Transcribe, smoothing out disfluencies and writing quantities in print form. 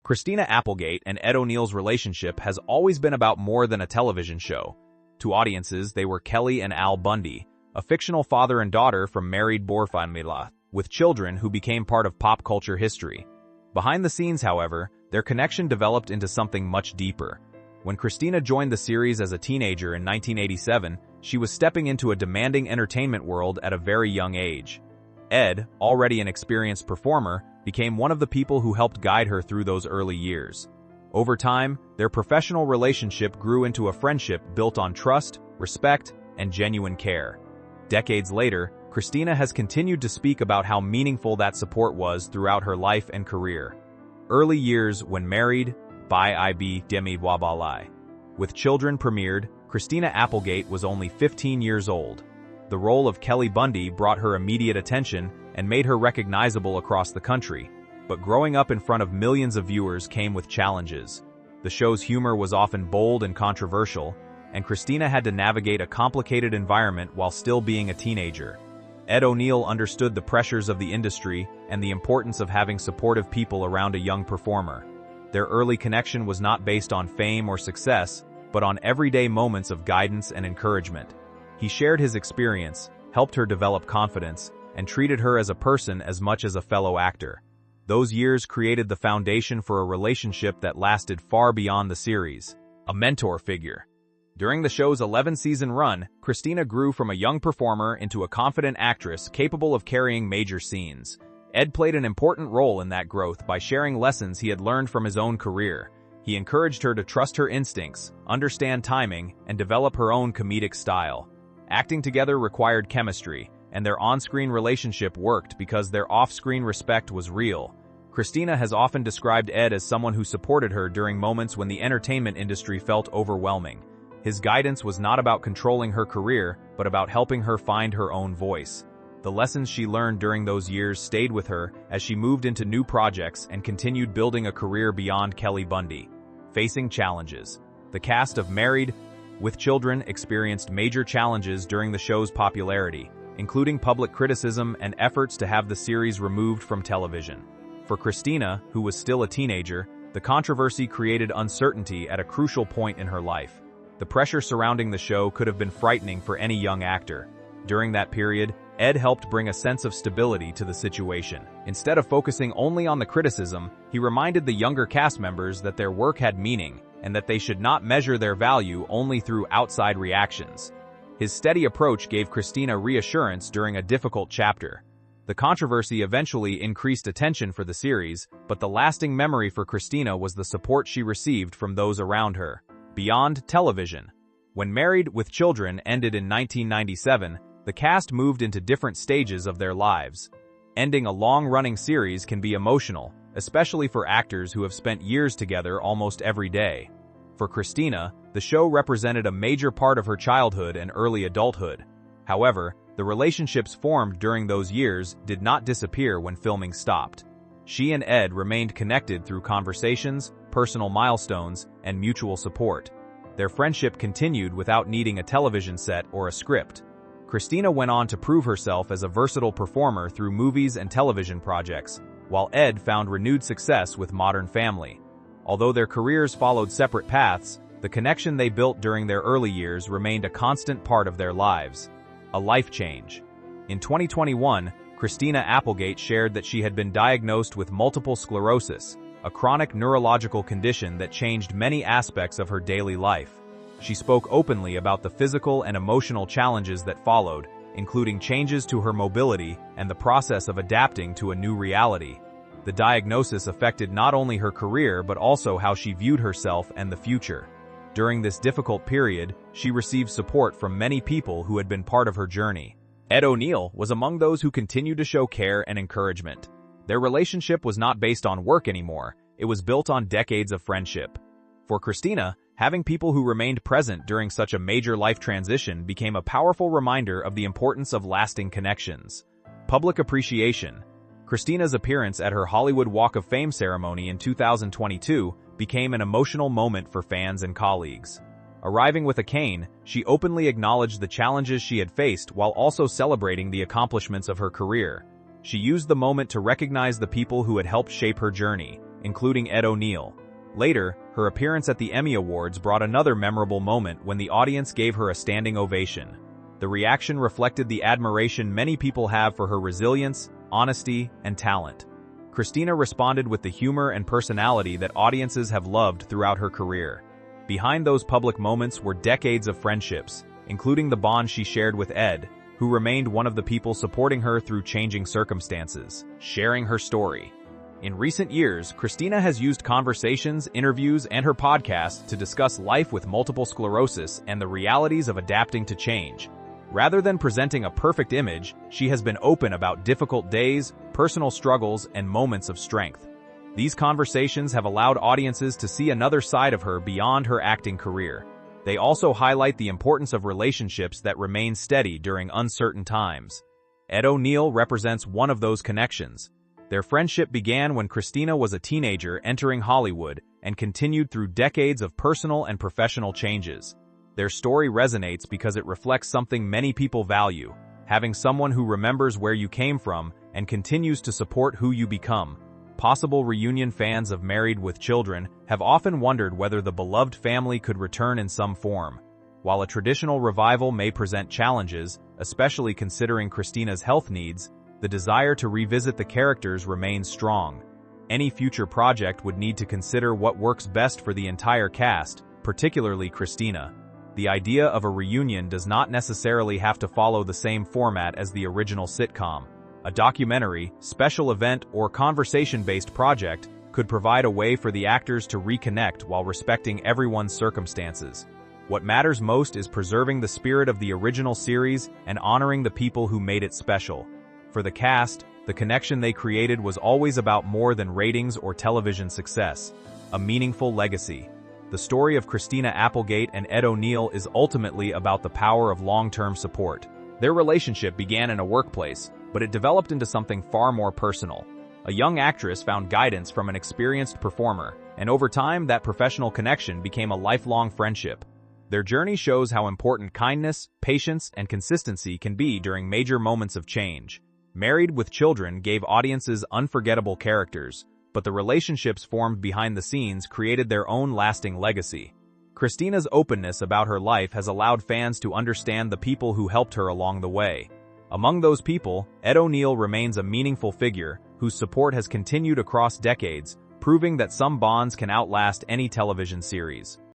Christina Applegate and Ed O'Neill's relationship has always been about more than a television show. To audiences, they were Kelly and Al Bundy, a fictional father and daughter from married Borfamila, with children who became part of pop culture history. Behind the scenes, however, their connection developed into something much deeper. When Christina joined the series as a teenager in 1987, she was stepping into a demanding entertainment world at a very young age. Ed, already an experienced performer, became one of the people who helped guide her through those early years. Over time, their professional relationship grew into a friendship built on trust, respect, and genuine care. Decades later, Christina has continued to speak about how meaningful that support was throughout her life and career. Early Years When Married by I.B. Demi Wabalai. With children premiered, Christina Applegate was only 15 years old. The role of Kelly Bundy brought her immediate attention and made her recognizable across the country, but growing up in front of millions of viewers came with challenges. The show's humor was often bold and controversial, and Christina had to navigate a complicated environment while still being a teenager. Ed O'Neill understood the pressures of the industry and the importance of having supportive people around a young performer. Their early connection was not based on fame or success, but on everyday moments of guidance and encouragement. He shared his experience, helped her develop confidence, and treated her as a person as much as a fellow actor. Those years created the foundation for a relationship that lasted far beyond the series. A mentor figure. During the show's 11-season run, Christina grew from a young performer into a confident actress capable of carrying major scenes. Ed played an important role in that growth by sharing lessons he had learned from his own career. He encouraged her to trust her instincts, understand timing, and develop her own comedic style. Acting together required chemistry, and their on-screen relationship worked because their off-screen respect was real. Christina has often described Ed as someone who supported her during moments when the entertainment industry felt overwhelming. His guidance was not about controlling her career, but about helping her find her own voice. The lessons she learned during those years stayed with her as she moved into new projects and continued building a career beyond Kelly Bundy. Facing challenges. The cast of Married with Children experienced major challenges during the show's popularity, including public criticism and efforts to have the series removed from television. For Christina, who was still a teenager, the controversy created uncertainty at a crucial point in her life. The pressure surrounding the show could have been frightening for any young actor. During that period, Ed helped bring a sense of stability to the situation. Instead of focusing only on the criticism, he reminded the younger cast members that their work had meaning and that they should not measure their value only through outside reactions. His steady approach gave Christina reassurance during a difficult chapter. The controversy eventually increased attention for the series, but the lasting memory for Christina was the support she received from those around her. Beyond television. When Married with Children ended in 1997, the cast moved into different stages of their lives. Ending a long-running series can be emotional, especially for actors who have spent years together almost every day. For Christina, the show represented a major part of her childhood and early adulthood. However, the relationships formed during those years did not disappear when filming stopped. She and Ed remained connected through conversations, personal milestones, and mutual support. Their friendship continued without needing a television set or a script. Christina went on to prove herself as a versatile performer through movies and television projects, while Ed found renewed success with Modern Family. Although their careers followed separate paths, the connection they built during their early years remained a constant part of their lives. A life change. In 2021, Christina Applegate shared that she had been diagnosed with multiple sclerosis, a chronic neurological condition that changed many aspects of her daily life. She spoke openly about the physical and emotional challenges that followed, including changes to her mobility and the process of adapting to a new reality. The diagnosis affected not only her career but also how she viewed herself and the future. During this difficult period, she received support from many people who had been part of her journey. Ed O'Neill was among those who continued to show care and encouragement. Their relationship was not based on work anymore, it was built on decades of friendship. For Christina, having people who remained present during such a major life transition became a powerful reminder of the importance of lasting connections. Public appreciation. Christina's appearance at her Hollywood Walk of Fame ceremony in 2022 became an emotional moment for fans and colleagues. Arriving with a cane, she openly acknowledged the challenges she had faced while also celebrating the accomplishments of her career. She used the moment to recognize the people who had helped shape her journey, including Ed O'Neill. Later, her appearance at the Emmy Awards brought another memorable moment when the audience gave her a standing ovation. The reaction reflected the admiration many people have for her resilience, honesty, and talent. Christina responded with the humor and personality that audiences have loved throughout her career. Behind those public moments were decades of friendships, including the bond she shared with Ed, who remained one of the people supporting her through changing circumstances, sharing her story. In recent years, Christina has used conversations, interviews, and her podcast to discuss life with multiple sclerosis and the realities of adapting to change. Rather than presenting a perfect image, she has been open about difficult days, personal struggles, and moments of strength. These conversations have allowed audiences to see another side of her beyond her acting career. They also highlight the importance of relationships that remain steady during uncertain times. Ed O'Neill represents one of those connections. Their friendship began when Christina was a teenager entering Hollywood and continued through decades of personal and professional changes. Their story resonates because it reflects something many people value, having someone who remembers where you came from and continues to support who you become. Possible reunion fans of Married with Children have often wondered whether the beloved family could return in some form. While a traditional revival may present challenges, especially considering Christina's health needs, the desire to revisit the characters remains strong. Any future project would need to consider what works best for the entire cast, particularly Christina. The idea of a reunion does not necessarily have to follow the same format as the original sitcom. A documentary, special event, or conversation-based project could provide a way for the actors to reconnect while respecting everyone's circumstances. What matters most is preserving the spirit of the original series and honoring the people who made it special. For the cast, the connection they created was always about more than ratings or television success, a meaningful legacy. The story of Christina Applegate and Ed O'Neill is ultimately about the power of long-term support. Their relationship began in a workplace, but it developed into something far more personal. A young actress found guidance from an experienced performer, and over time that professional connection became a lifelong friendship. Their journey shows how important kindness, patience, and consistency can be during major moments of change. Married with Children gave audiences unforgettable characters, but the relationships formed behind the scenes created their own lasting legacy. Christina's openness about her life has allowed fans to understand the people who helped her along the way. Among those people, Ed O'Neill remains a meaningful figure whose support has continued across decades, proving that some bonds can outlast any television series.